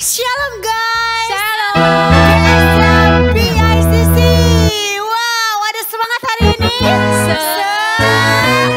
Shalom guys. Shalom. BICC. Wow, ada semangat hari ini.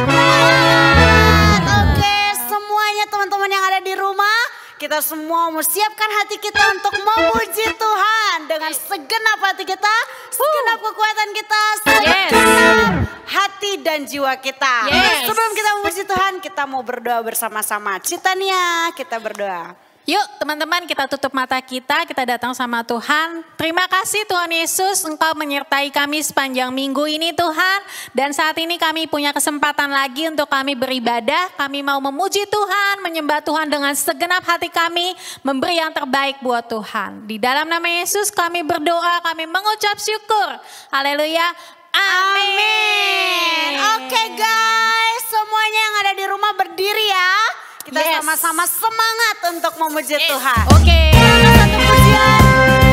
Semangat. Oke, semuanya teman-teman yang ada di rumah, kita semua mau siapkan hati kita untuk memuji Tuhan dengan segenap hati kita, segenap kekuatan kita, segenap hati dan jiwa kita. Sebelum kita memuji Tuhan, kita mau berdoa bersama-sama. Citania, kita berdoa. Yuk teman-teman, kita tutup mata kita datang sama Tuhan. Terima kasih Tuhan Yesus, Engkau menyertai kami sepanjang minggu ini Tuhan. Dan saat ini kami punya kesempatan lagi untuk kami beribadah. Kami mau memuji Tuhan, menyembah Tuhan dengan segenap hati kami, memberi yang terbaik buat Tuhan. Di dalam nama Yesus kami berdoa, kami mengucap syukur. Haleluya. Amin. Oke guys, semuanya yang ada di rumah berdiri ya. Kita sama-sama semangat untuk memuji Tuhan. Oke. Satu pujian,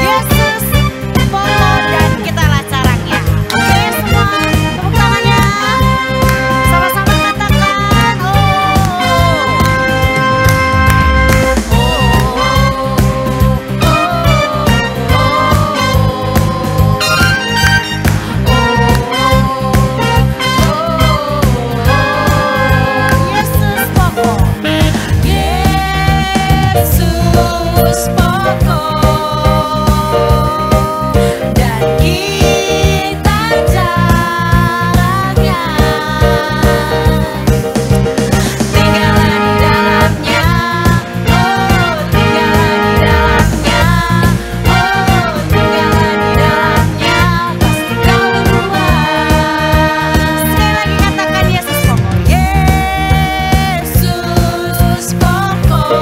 Yesus pokok dan kitalah caranya. Oke semua, tepuk tangannya. Sama-sama katakan, Yesus pokok. Yesus pokok dan kita jalannya, tinggallah di dalamnya, oh tinggallah di dalamnya, oh tinggallah di dalamnya, pasti kau berbuat. Sekali lagi katakan Yesus pokok. Yesus pokok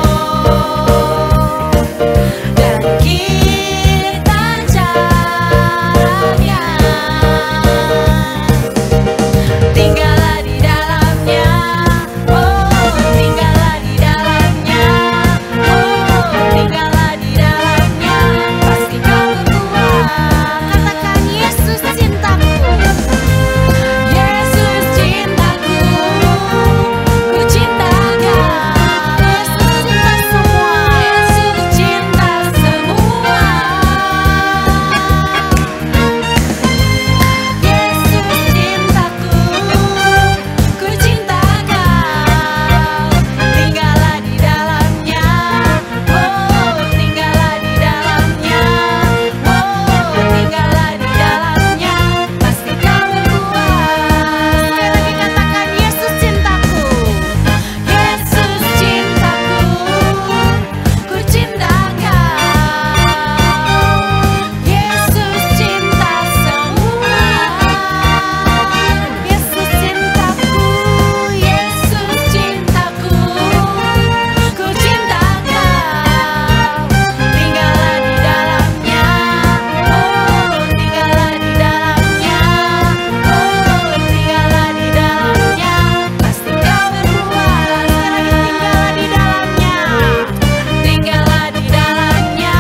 dan kita jalannya, tinggallah di dalamnya, oh tinggallah di dalamnya, oh tinggallah di dalamnya, pasti kau berbuat. Katakan Yesus cintaku. Yesus cintaku, ku cinta Kau. Yesus cinta semua. Yesus cinta semua. Yesus cintaku, ku cinta Kau. Tinggallah di dalamnya, oh tinggallah di dalamnya, oh tinggallah di dalamnya, pasti Kau berbuat. Sekali lagi katakan Yesus cintaku. Yesus cintaku, ku cinta Kau. Yesus cinta semua. Yesus cintaku. Yesus cintaku, ku cinta Kau. Tinggallah di dalamnya, oh tinggallah di dalamnya, oh tinggallah di dalamnya, pasti Kau berbuat. Tinggallah di dalamnya. Tinggallah di dalamnya,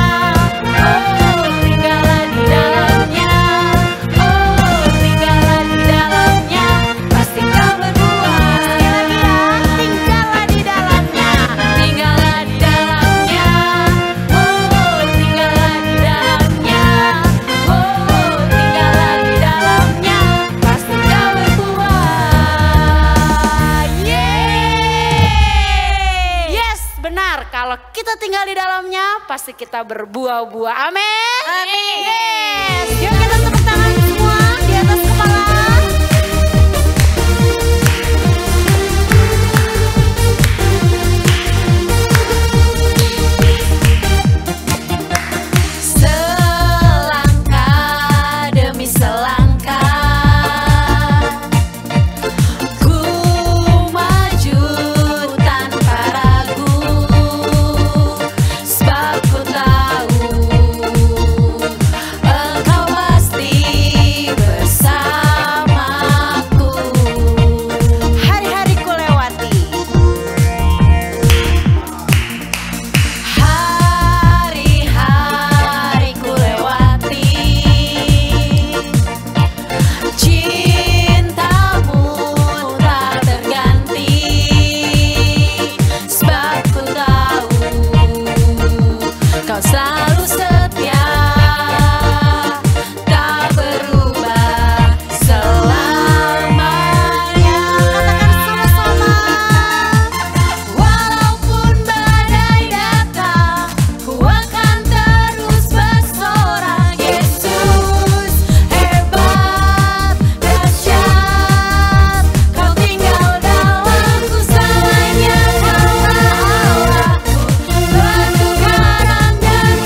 oh tinggallah di dalamnya, oh tinggallah di dalamnya, pasti Kau berbuat. Sekali lagi ya, tinggallah di dalamnya. Tinggallah di dalamnya, oh tinggallah di dalamnya, oh tinggallah di dalamnya, pasti Kau berbuat. Yes, benar. Kalau kita tinggal di dalamnya, pasti kita berbuah-buah. Amin. Amin. Yes. Yuk kita tepuk tangan semua di atas kepala. Selangkah demi selangkah, ku maju tanpa ragu, sebab ku tahu Engkau pasti selalu setia, tak berubah selamanya. Katakan sama-sama. Walaupun badai datang, ku akan terus bersorak. Yesus hebat, dahsyat, Kau tinggal dalamku selamanya. Kaulah Allahku, batu karang dan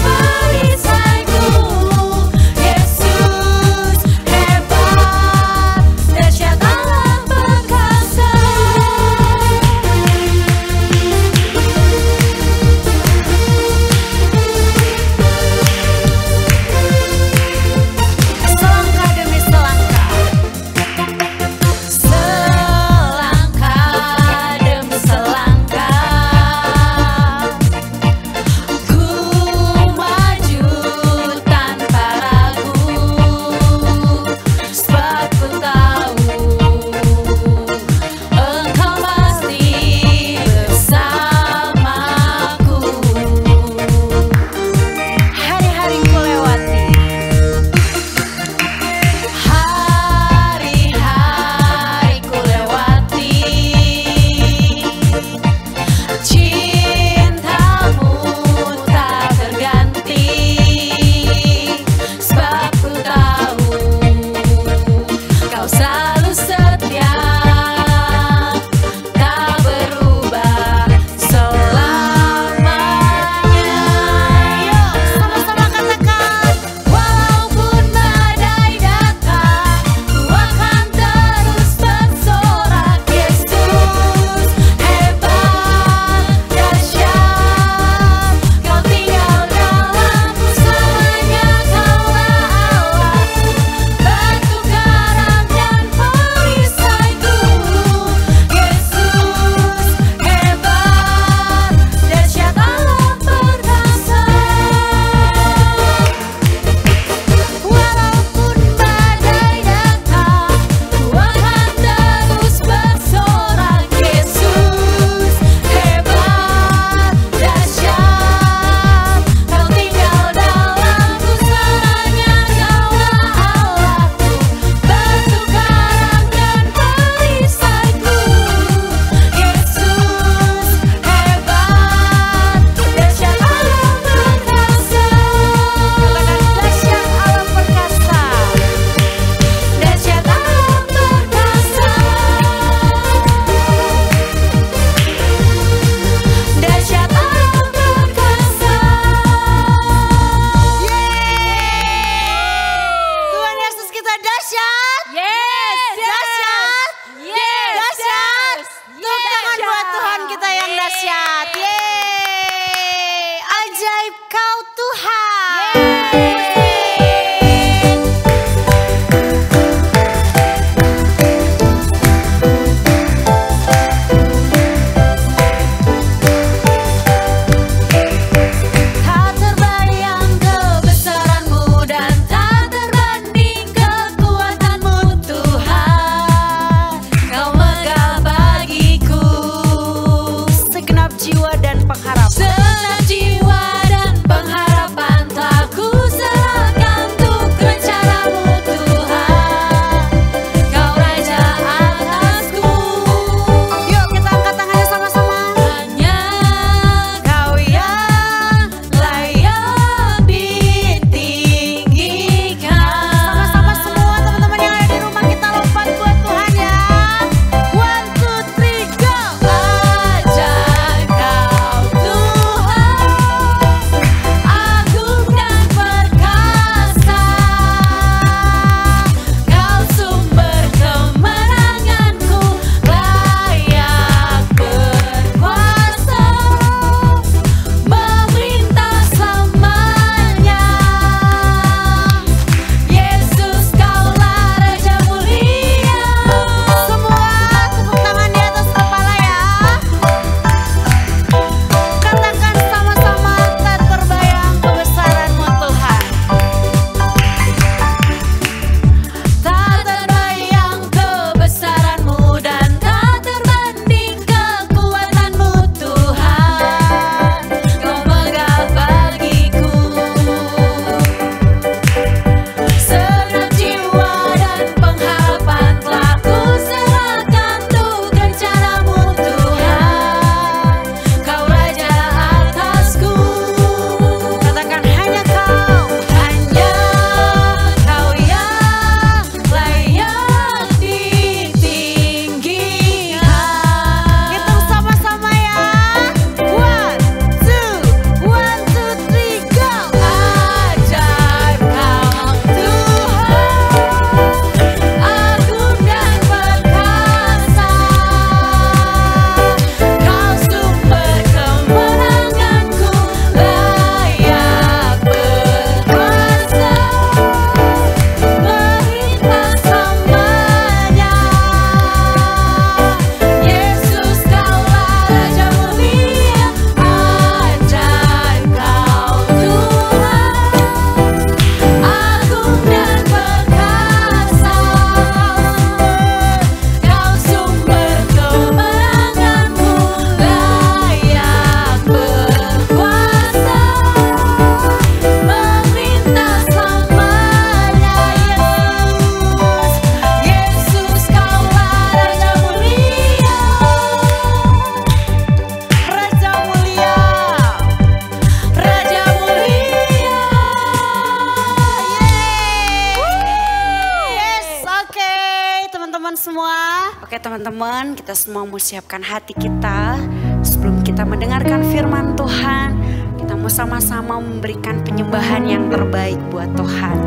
Oke teman-teman, kita semua mau siapkan hati kita sebelum kita mendengarkan firman Tuhan. Kita mau sama-sama memberikan penyembahan yang terbaik buat Tuhan.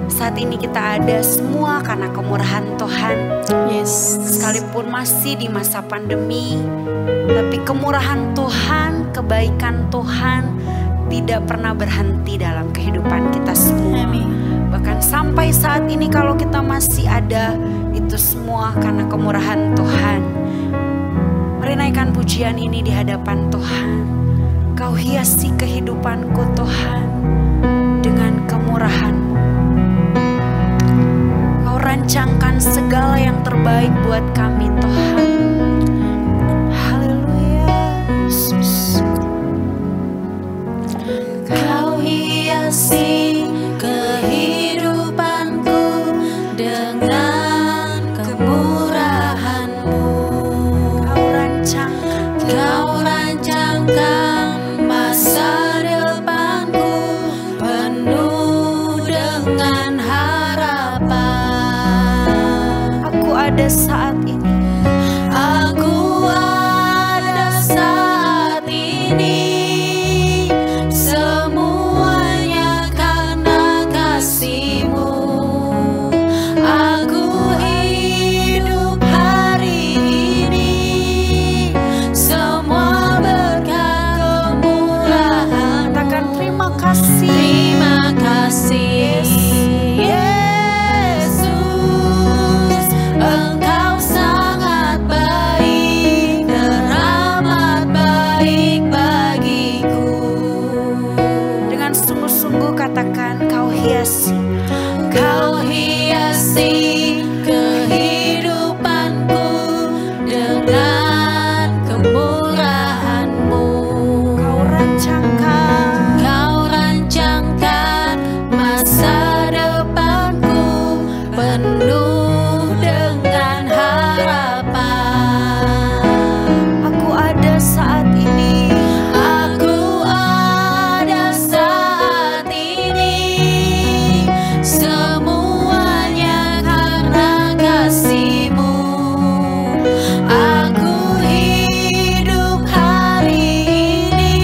Saat ini kita ada semua karena kemurahan Tuhan. Yes. Sekalipun masih di masa pandemi, tapi kemurahan Tuhan, kebaikan Tuhan tidak pernah berhenti dalam kehidupan kita semua. Amin. Bahkan sampai saat ini kalau kita masih ada, itu semua karena kemurahan Tuhan. Mari naikkan pujian ini di hadapan Tuhan. Kau hiasi kehidupanku Tuhan dengan kemurahan-Mu. Kau rancangkan segala yang terbaik buat kami Tuhan. Haleluya Yesus. Kau hiasi kehidupanku dengan kemurahan-Mu. Kau rancangkan masa depanku penuh dengan harapan. Aku ada saat ini. Aku ada saat ini. Semuanya karena kasih-Mu. Aku hidup hari ini. Semua berkat kemurahan. Katakan terima kasih. Terima kasih Yesus, Engkau sangat baik, teramat baik bagiku. Dengan sungguh-sungguh katakan kau hiasi. Kau hiasi kehidupanku dengan kemurahan-Mu. Kau rancangkan masa depanku penuh dengan harapan. Aku ada saat ini. Aku ada saat ini. Semuanya karena kasih-Mu. Aku hidup hari ini.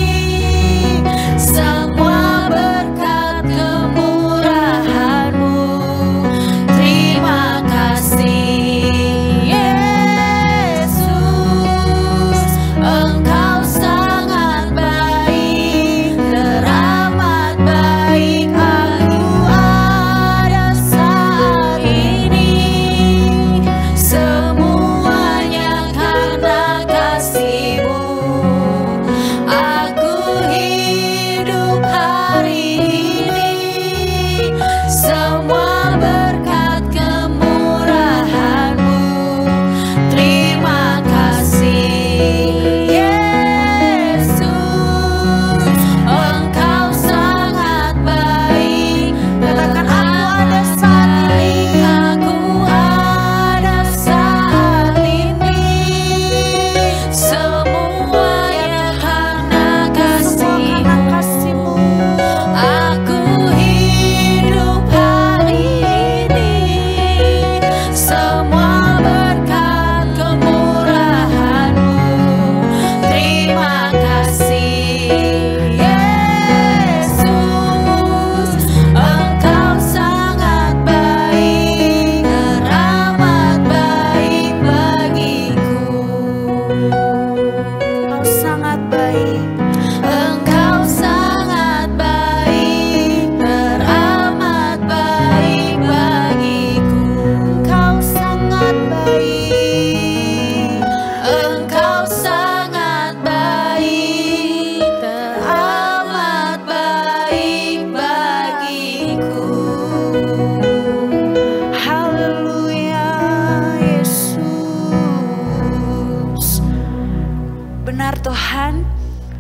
Semua berkat kemurahan-Mu. Terima kasih Yesus, Engkau sangat baik, teramat baik. Aku ada saat ini. Semuanya karena kasih-Mu. Aku hidup hari ini. Semua berkat kemurahan-Mu. Terima kasih Yesus, Engkau sangat baik. Katakan aku ada saat ini. Aku ada saat ini. Semuanya karena Semua karena kasih-Mu. kasih-Mu. Aku hidup hari ini. Semua berkat kemurahan-Mu. Terima kasih Yesus, Engkau sangat baik, teramat baik bagiku. Kau sangat baik. Engkau sangat baik, teramat baik bagiku. Kau sangat baik. Engkau sangat baik, teramat baik bagiku. Haleluya Yesus. Benar Tuhan,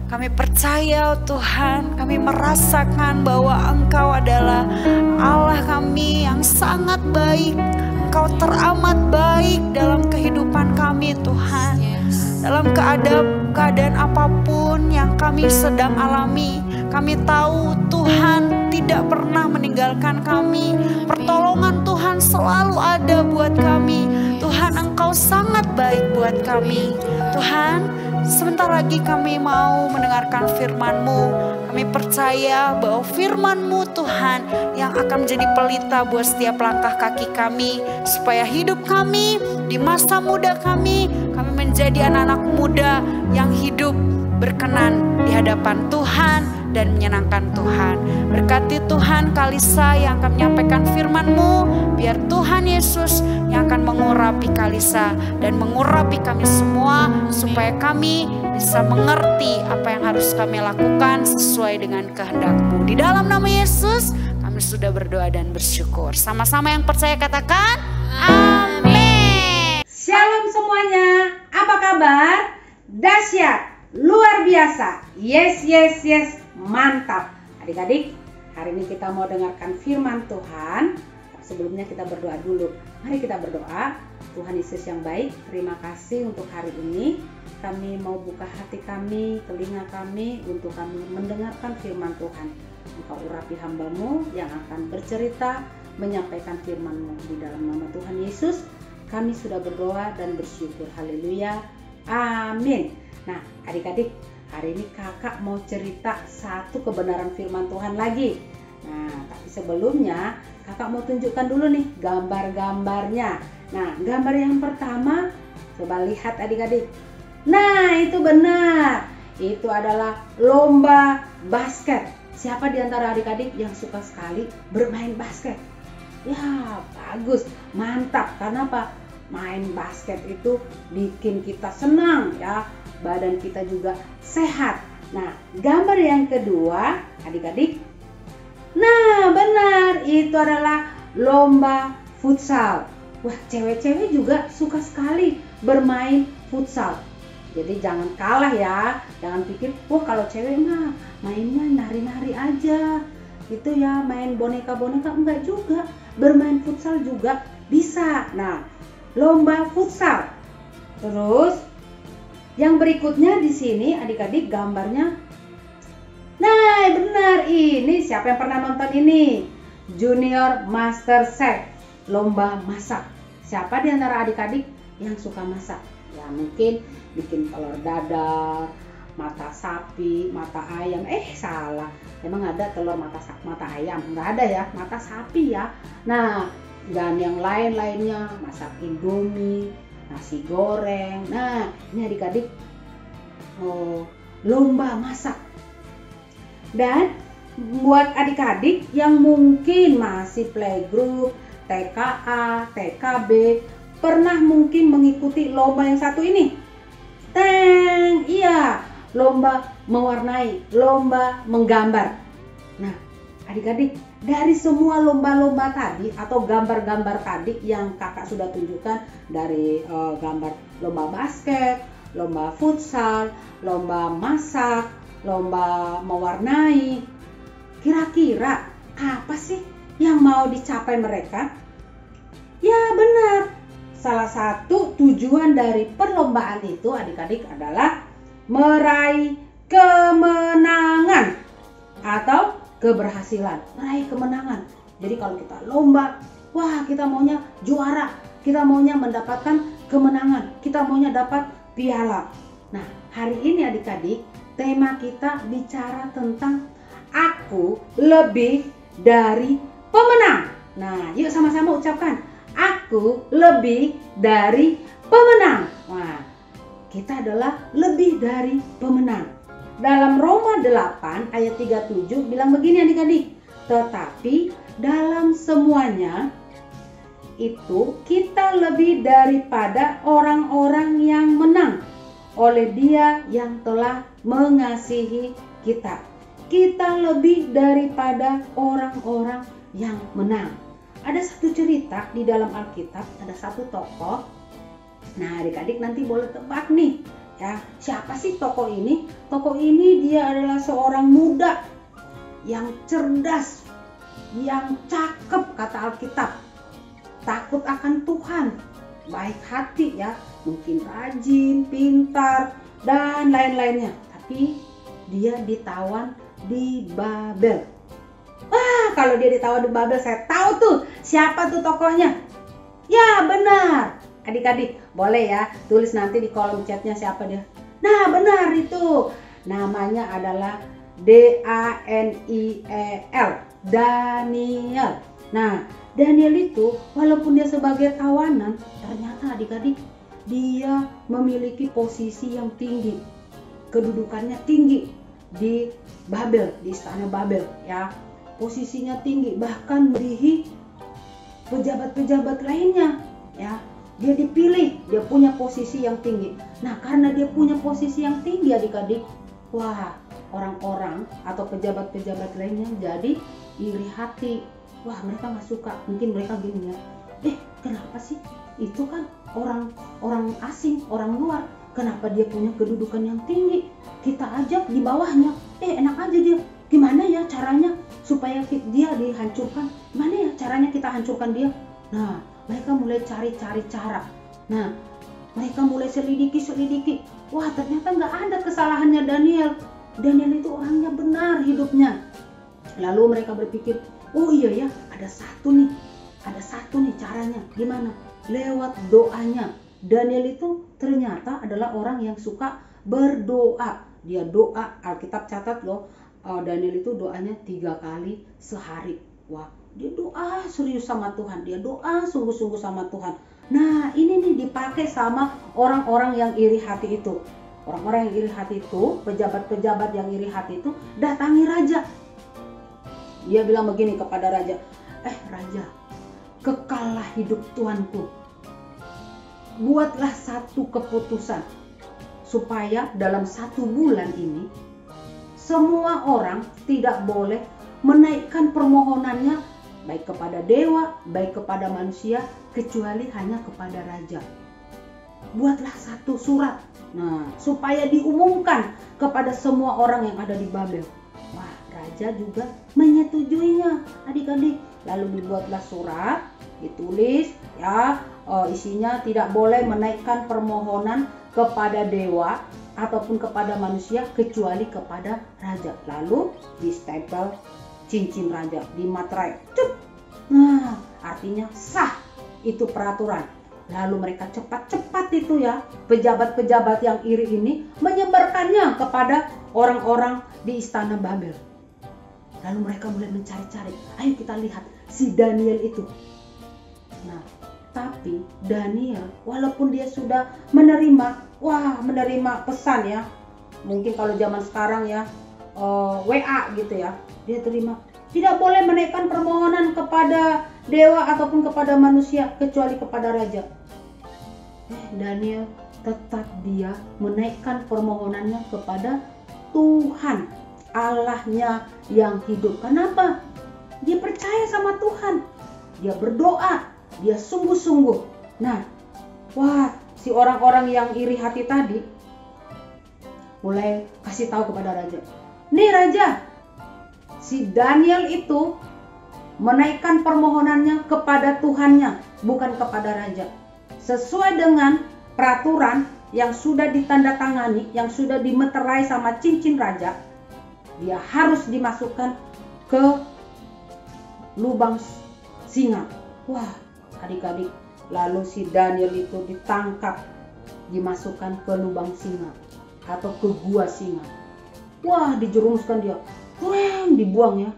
kami percaya Tuhan, kami merasakan bahwa Engkau adalah Allah kami yang sangat baik. Engkau teramat baik dalam kehidupan kami Tuhan. Dalam keadaan apapun yang kami sedang alami, kami tahu Tuhan tidak pernah meninggalkan kami. Pertolongan Tuhan selalu ada buat kami. Tuhan, Engkau sangat baik buat kami. Tuhan, sebentar lagi kami mau mendengarkan firman-Mu. Kami percaya bahwa firman-Mu Tuhan yang akan menjadi pelita buat setiap langkah kaki kami. Supaya hidup kami di masa muda kami menjadi anak-anak muda yang hidup berkenan di hadapan Tuhan dan menyenangkan Tuhan. Berkati Tuhan Kalisa yang akan menyampaikan firman-Mu. Biar Tuhan Yesus yang akan mengurapi Kalisa dan mengurapi kami semua. Supaya kami bisa mengerti apa yang harus kami lakukan sesuai dengan kehendak-Mu. Di dalam nama Yesus kami sudah berdoa dan bersyukur. Sama-sama yang percaya katakan amin. Shalom semuanya, apa kabar? Dahsyat, luar biasa, yes, mantap. Adik-adik, hari ini kita mau dengarkan firman Tuhan. Sebelumnya kita berdoa dulu. Mari kita berdoa. Tuhan Yesus yang baik, terima kasih untuk hari ini. Kami mau buka hati kami, telinga kami untuk kami mendengarkan firman Tuhan. Engkau urapi hamba-Mu yang akan bercerita, menyampaikan firman-Mu. Di dalam nama Tuhan Yesus kami sudah berdoa dan bersyukur. Haleluya, amin. Nah adik-adik, hari ini kakak mau cerita satu kebenaran firman Tuhan lagi. Nah tapi sebelumnya kakak mau tunjukkan dulu nih gambar-gambarnya. Nah gambar yang pertama, coba lihat adik-adik. Nah itu benar, itu adalah lomba basket. Siapa di antara adik-adik yang suka sekali bermain basket? Ya bagus, mantap. Karena apa? Main basket itu bikin kita senang ya, badan kita juga sehat. Nah gambar yang kedua adik-adik, nah benar, itu adalah lomba futsal. Wah cewek-cewek juga suka sekali bermain futsal. Jadi jangan kalah ya, jangan pikir wah kalau cewek mah mainnya nari-nari aja gitu ya, main boneka-boneka. Enggak juga, bermain futsal juga bisa. Nah lomba futsal. Terus yang berikutnya di sini adik-adik gambarnya. Nah benar, ini siapa yang pernah nonton ini? Junior Master Chef, lomba masak. Siapa di antara adik-adik yang suka masak? Ya mungkin bikin telur dadar, mata sapi, mata ayam. Salah, emang ada telur mata ayam? Nggak ada ya, mata sapi ya. Nah dan yang lain-lainnya, masak indomie, nasi goreng. Nah ini adik-adik lomba masak. Dan buat adik-adik yang mungkin masih playgroup, TKA, TKB, pernah mungkin mengikuti lomba yang satu ini. Iya, lomba mewarnai, lomba menggambar. Nah adik-adik, dari semua lomba-lomba tadi atau gambar-gambar tadi yang kakak sudah tunjukkan, dari gambar lomba basket, lomba futsal, lomba masak, lomba mewarnai, kira-kira apa sih yang mau dicapai mereka? Ya benar, salah satu tujuan dari perlombaan itu adik-adik adalah meraih kemenangan atau keberhasilan, meraih kemenangan. Jadi kalau kita lomba, wah kita maunya juara, kita maunya mendapatkan kemenangan, kita maunya dapat piala. Nah hari ini adik-adik, tema kita bicara tentang aku lebih dari pemenang. Nah yuk sama-sama ucapkan, aku lebih dari pemenang. Wah kita adalah lebih dari pemenang. Dalam Roma 8 ayat 37 bilang begini adik-adik, tetapi dalam semuanya itu kita lebih daripada orang-orang yang menang oleh Dia yang telah mengasihi kita. Kita lebih daripada orang-orang yang menang. Ada satu cerita di dalam Alkitab, ada satu tokoh. Nah adik-adik nanti boleh tebak nih ya, siapa sih tokoh ini? Tokoh ini dia adalah seorang muda yang cerdas, yang cakep kata Alkitab, takut akan Tuhan, baik hati ya, mungkin rajin, pintar dan lain-lainnya. Tapi dia ditawan di Babel. Wah kalau dia ditawan di Babel, saya tahu tuh siapa tuh tokohnya. Ya benar, Adik-adik boleh ya tulis nanti di kolom chatnya siapa dia. Nah benar itu, namanya adalah Daniel, Daniel. Nah Daniel itu walaupun dia sebagai tawanan, ternyata adik-adik dia memiliki posisi yang tinggi, kedudukannya tinggi di Babel, di istana Babel ya, posisinya tinggi, bahkan melebihi pejabat-pejabat lainnya ya. Dia dipilih, dia punya posisi yang tinggi. Nah karena dia punya posisi yang tinggi adik-adik, wah orang-orang atau pejabat-pejabat lainnya jadi iri hati. Wah mereka nggak suka, mungkin mereka gini ya, kenapa sih itu kan orang asing, orang luar, kenapa dia punya kedudukan yang tinggi, kita ajak di bawahnya, enak aja dia, gimana ya caranya supaya dia dihancurkan, gimana ya caranya kita hancurkan dia. Nah mereka mulai cari-cari cara. Nah mereka mulai selidiki, wah ternyata nggak ada kesalahannya Daniel. Daniel itu orangnya benar hidupnya. Lalu mereka berpikir, oh iya ya, ada satu nih caranya. Gimana? Lewat doanya. Daniel itu ternyata adalah orang yang suka berdoa. Dia doa, Alkitab catat loh, Daniel itu doanya 3 kali sehari. Wah, dia doa serius sama Tuhan, dia doa sungguh-sungguh sama Tuhan. Nah ini nih dipakai sama orang-orang yang iri hati itu. Orang-orang yang iri hati itu, pejabat-pejabat yang iri hati itu datangi raja. Dia bilang begini kepada raja, raja, kekallah hidup tuanku. Buatlah satu keputusan supaya dalam 1 bulan ini semua orang tidak boleh menaikkan permohonannya baik kepada dewa, baik kepada manusia, kecuali hanya kepada raja. Buatlah satu surat, supaya diumumkan kepada semua orang yang ada di Babel. Wah, raja juga menyetujuinya, adik-adik. Lalu dibuatlah surat, ditulis ya, isinya tidak boleh menaikkan permohonan kepada dewa ataupun kepada manusia kecuali kepada raja. Lalu distempel cincin raja di materai. Nah, artinya sah itu peraturan. Lalu mereka cepat-cepat itu ya, pejabat-pejabat yang iri ini menyebarkannya kepada orang-orang di istana Babel. Lalu mereka mulai mencari-cari. Ayo kita lihat si Daniel itu. Nah, tapi Daniel walaupun dia sudah menerima pesan ya. Mungkin kalau zaman sekarang ya, WA gitu ya, dia terima. Tidak boleh menaikkan permohonan kepada dewa ataupun kepada manusia kecuali kepada raja. Daniel tetap dia menaikkan permohonannya kepada Tuhan, Allahnya yang hidup. Kenapa? Dia percaya sama Tuhan. Dia berdoa, dia sungguh-sungguh. Nah, si orang-orang yang iri hati tadi mulai kasih tahu kepada raja. Nih raja, si Daniel itu menaikkan permohonannya kepada Tuhannya, bukan kepada raja. Sesuai dengan peraturan yang sudah ditandatangani, yang sudah dimeterai sama cincin raja, dia harus dimasukkan ke lubang singa. Wah, adik-adik, lalu si Daniel itu ditangkap, dimasukkan ke lubang singa atau ke gua singa. Wah, dijerumuskan dia. Dibuang ya.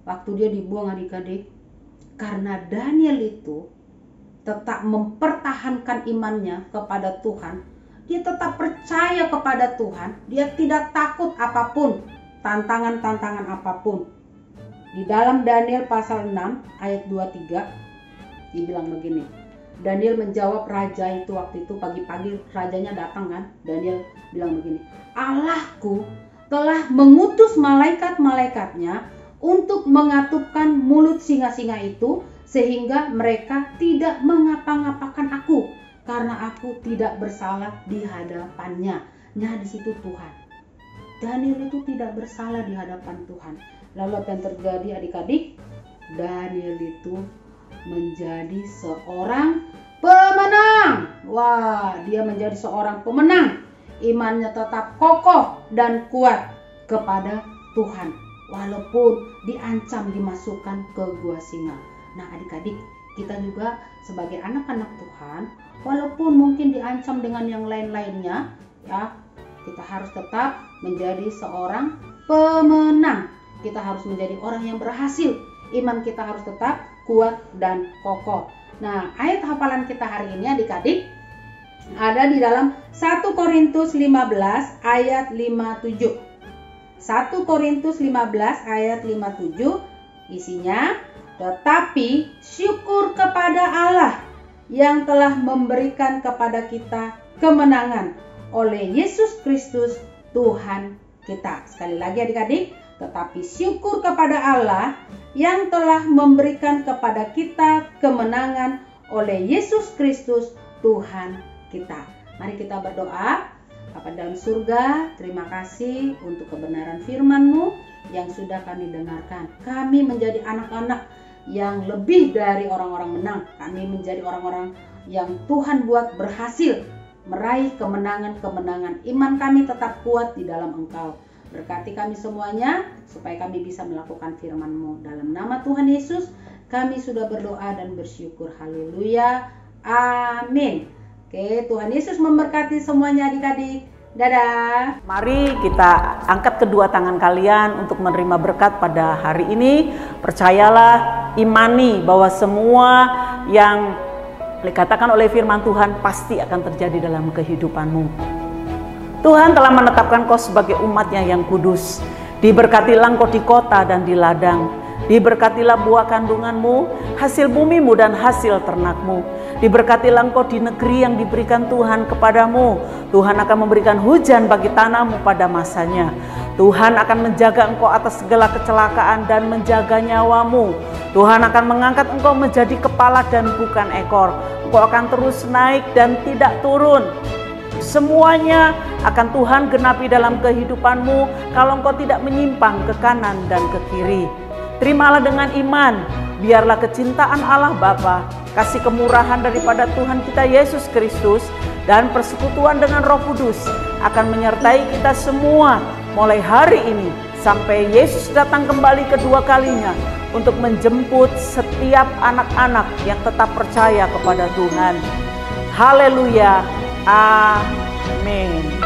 Waktu dia dibuang adik-adik, karena Daniel itu tetap mempertahankan imannya kepada Tuhan, dia tetap percaya kepada Tuhan, dia tidak takut apapun, tantangan-tantangan apapun. Di dalam Daniel pasal 6 ayat 23 dibilang begini. Daniel menjawab raja itu, waktu itu pagi-pagi rajanya datang kan. Daniel bilang begini, Allahku telah mengutus malaikat-malaikatnya untuk mengatupkan mulut singa-singa itu sehingga mereka tidak mengapa-ngapakan aku karena aku tidak bersalah di hadapannya. Nah, di situ Tuhan. Daniel itu tidak bersalah di hadapan Tuhan. Lalu apa yang terjadi adik-adik? Daniel itu menjadi seorang pemenang. Wah, dia menjadi seorang pemenang. Imannya tetap kokoh dan kuat kepada Tuhan walaupun diancam dimasukkan ke gua singa. Nah, adik-adik, kita juga sebagai anak-anak Tuhan, walaupun mungkin diancam dengan yang lain-lainnya, ya, kita harus tetap menjadi seorang pemenang. Kita harus menjadi orang yang berhasil. Iman kita harus tetap kuat dan kokoh. Nah, ayat hafalan kita hari ini adik-adik ada di dalam 1 Korintus 15 ayat 57. 1 Korintus 15 ayat 57 isinya, tetapi syukur kepada Allah yang telah memberikan kepada kita kemenangan oleh Yesus Kristus Tuhan kita. Sekali lagi adik-adik, tetapi syukur kepada Allah yang telah memberikan kepada kita kemenangan oleh Yesus Kristus Tuhan kita. Mari kita berdoa. Bapa dalam surga, terima kasih untuk kebenaran firman-Mu yang sudah kami dengarkan. Kami menjadi anak-anak yang lebih dari orang-orang menang. Kami menjadi orang-orang yang Tuhan buat berhasil meraih kemenangan-kemenangan. Iman kami tetap kuat di dalam Engkau. Berkati kami semuanya supaya kami bisa melakukan firman-Mu. Dalam nama Tuhan Yesus kami sudah berdoa dan bersyukur. Haleluya. Amin. Oke, Tuhan Yesus memberkati semuanya adik-adik. Dadah. Mari kita angkat kedua tangan kalian untuk menerima berkat pada hari ini. Percayalah, imani bahwa semua yang dikatakan oleh firman Tuhan pasti akan terjadi dalam kehidupanmu. Tuhan telah menetapkan kau sebagai umatnya yang kudus. Diberkatilah engkau di kota dan di ladang. Diberkatilah buah kandunganmu, hasil bumimu dan hasil ternakmu. Diberkatilah engkau di negeri yang diberikan Tuhan kepadamu. Tuhan akan memberikan hujan bagi tanahmu pada masanya. Tuhan akan menjaga engkau atas segala kecelakaan dan menjaga nyawamu. Tuhan akan mengangkat engkau menjadi kepala dan bukan ekor. Engkau akan terus naik dan tidak turun. Semuanya akan Tuhan genapi dalam kehidupanmu kalau engkau tidak menyimpang ke kanan dan ke kiri. Terimalah dengan iman, biarlah kecintaan Allah Bapa, kasih kemurahan daripada Tuhan kita Yesus Kristus, dan persekutuan dengan Roh Kudus akan menyertai kita semua mulai hari ini sampai Yesus datang kembali kedua kalinya untuk menjemput setiap anak-anak yang tetap percaya kepada Tuhan. Haleluya. Amin.